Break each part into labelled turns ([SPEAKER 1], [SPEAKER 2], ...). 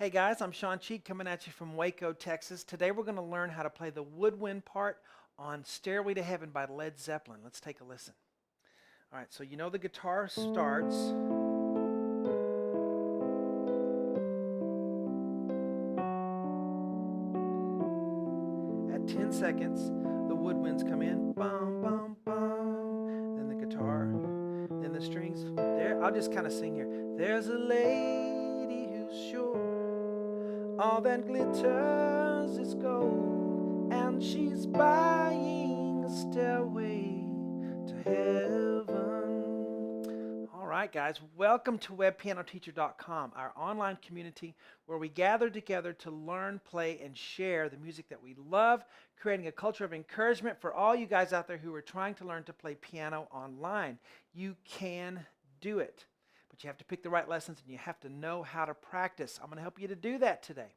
[SPEAKER 1] Hey guys, I'm Shawn coming at you from Waco, Texas. Today we're going to learn how to play the woodwind part on Stairway to Heaven by Led Zeppelin. Let's take a listen. All right, so you know the guitar starts. At 10 seconds, the woodwinds come in. Bum, bum, bum. Then the guitar, then the strings. There, I'll just kind of sing here. There's a lady who's sure all that glitters is gold, and she's buying a stairway to heaven. All right, guys, welcome to webpianoteacher.com, our online community where we gather together to learn, play, and share the music that we love, creating a culture of encouragement for all you guys out there who are trying to learn to play piano online. You can do it. But you have to pick the right lessons and you have to know how to practice. I'm going to help you to do that today.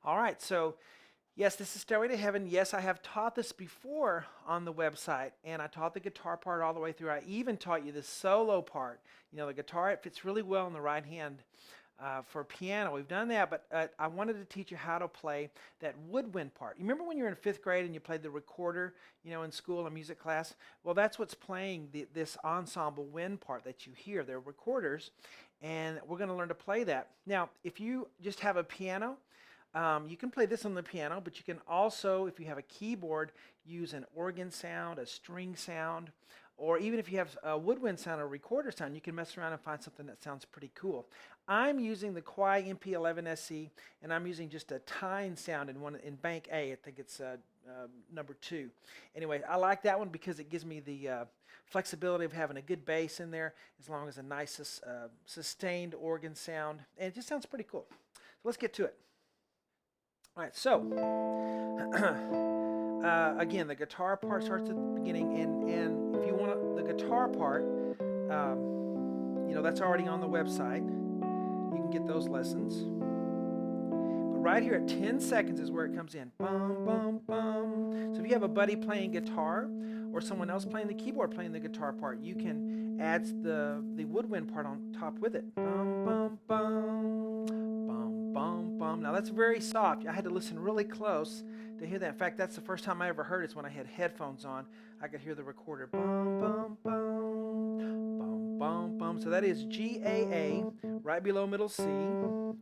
[SPEAKER 1] All right, so yes, this is Stairway to Heaven. Yes, I have taught this before on the website, and I taught the guitar part all the way through. I even taught you the solo part. You know, the guitar, it fits really well in the right hand for piano. We've done that, but I wanted to teach you how to play that woodwind part. You remember when you were in 5th grade and you played the recorder, you know, in school, in music class? Well, that's what's playing this ensemble wind part that you hear. They're recorders, and we're going to learn to play that. Now, if you just have a piano, you can play this on the piano, but you can also, if you have a keyboard, use an organ sound, a string sound, or even if you have a woodwind sound or a recorder sound, you can mess around and find something that sounds pretty cool. I'm using the Kwai MP11 SE, and I'm using just a tine sound in bank A. I think it's number 2. Anyway, I like that one because it gives me the flexibility of having a good bass in there, as long as a nice sustained organ sound, and it just sounds pretty cool. So let's get to it. All right, so again, the guitar part starts at the beginning, and if you want the guitar part, you know, that's already on the website. You can get those lessons. But right here at 10 seconds is where it comes in. Bum, bum, bum. So if you have a buddy playing guitar or someone else playing the keyboard playing the guitar part, you can add the woodwind part on top with it. Bum, bum, bum. Bum, bum, bum. Now that's very soft. I had to listen really close to hear that. In fact, that's the first time I ever heard it, is when I had headphones on. I could hear the recorder. Bum, bum, bum. Bum, bum, bum. So that is G-A-A, right below middle C. 2,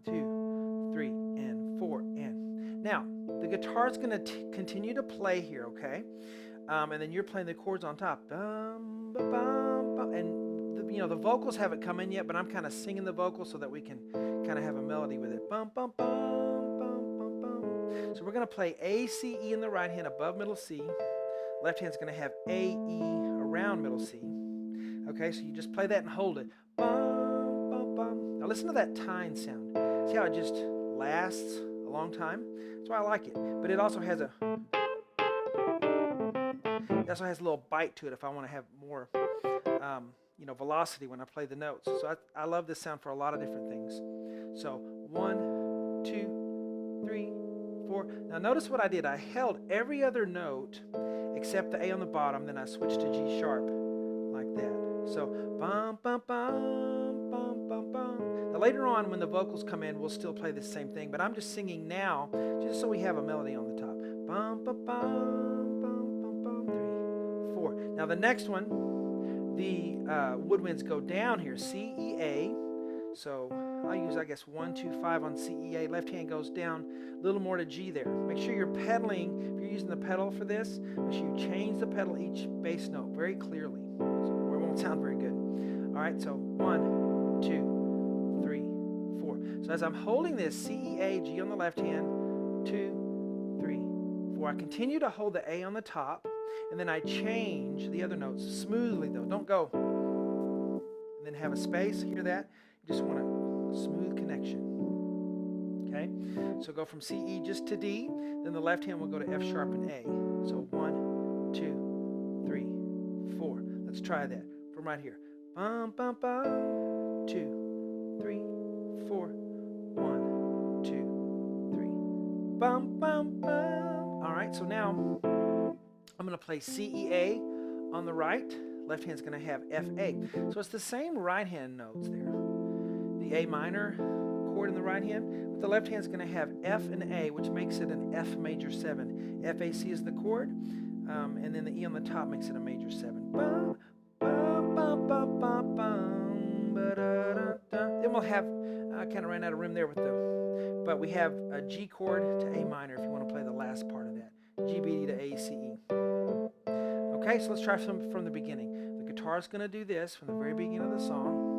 [SPEAKER 1] 3, and 4, and. Now, the guitar's going to continue to play here, okay? And then you're playing the chords on top. Bum, ba, bum, bum. And you know, the vocals haven't come in yet, but I'm kind of singing the vocals so that we can kind of have a melody with it. Bum, bum, bum, bum, bum, bum. So we're going to play A, C, E in the right hand above middle C. Left hand's going to have A, E around middle C. Okay, so you just play that and hold it. Bum, bum, bum. Now listen to that tine sound. See how it just lasts a long time? That's why I like it. But it also has a little bite to it if I want to have more you know, velocity when I play the notes. So I love this sound for a lot of different things. So 1, 2, 3, 4. Now notice what I did. I held every other note except the A on the bottom, then I switched to G sharp like that. So bum, bum, bum, bum, bum, bum. Now later on when the vocals come in, we'll still play the same thing, but I'm just singing now just so we have a melody on the top. Bum, bum, bum, bum, bum, bum. 3, 4. Now the next one, the woodwinds go down here, C, E, A. So I'll use, I guess, 1, 2, 5 on C, E, A. Left hand goes down a little more to G there. Make sure you're pedaling. If you're using the pedal for this, make sure you change the pedal each bass note very clearly, or it won't sound very good. All right, so 1, 2, 3, 4. So as I'm holding this, C, E, A, G on the left hand, 2, 3, 4. I continue to hold the A on the top, and then I change the other notes smoothly, though. Don't go and then have a space. Hear that? You just want a smooth connection. Okay? So go from C, E just to D. Then the left hand will go to F sharp and A. So 1, 2, 3, 4. Let's try that from right here. Bum, bum, bum. 2, 3, 4. 1, 2, 3. Bum, bum, bum. All right, so now I'm going to play C, E, A on the right. Left hand's going to have F, A. So it's the same right hand notes there. The A minor chord in the right hand. With the left hand is going to have F and A, which makes it an F major 7. F, A, C is the chord, and then the E on the top makes it a major 7. Bum, bum, bum, bum, bum, bum, ba-da-da-da. Then we'll have, I kind of ran out of room there with the, but we have a G chord to A minor if you want to play the last part of that. G, B, D to A, C, E. Okay, so let's try from the beginning. The guitar is going to do this from the very beginning of the song.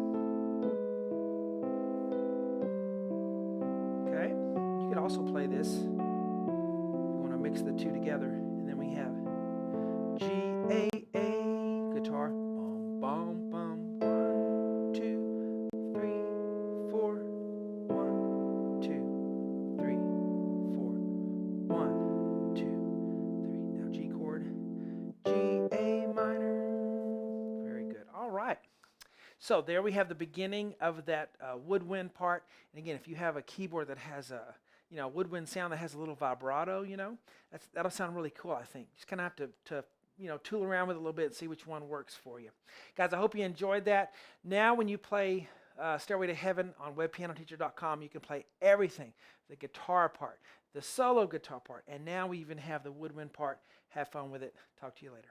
[SPEAKER 1] Okay, you could also play this if you want to mix the two together. And then we have G, A, guitar. Bum, bum, bum. 1, 2, 3, 4. 1, 2, 3, 4. 1, 2, 3. Now G chord. G, A minor. Very good. All right. So there we have the beginning of that woodwind part. And again, if you have a keyboard that has a woodwind sound that has a little vibrato, that'll sound really cool. I think just kind of have to tool around with it a little bit and see which one works for you, guys. I hope you enjoyed that. Now, when you play Stairway to Heaven on webpianoteacher.com, you can play everything: the guitar part, the solo guitar part, and now we even have the woodwind part. Have fun with it. Talk to you later.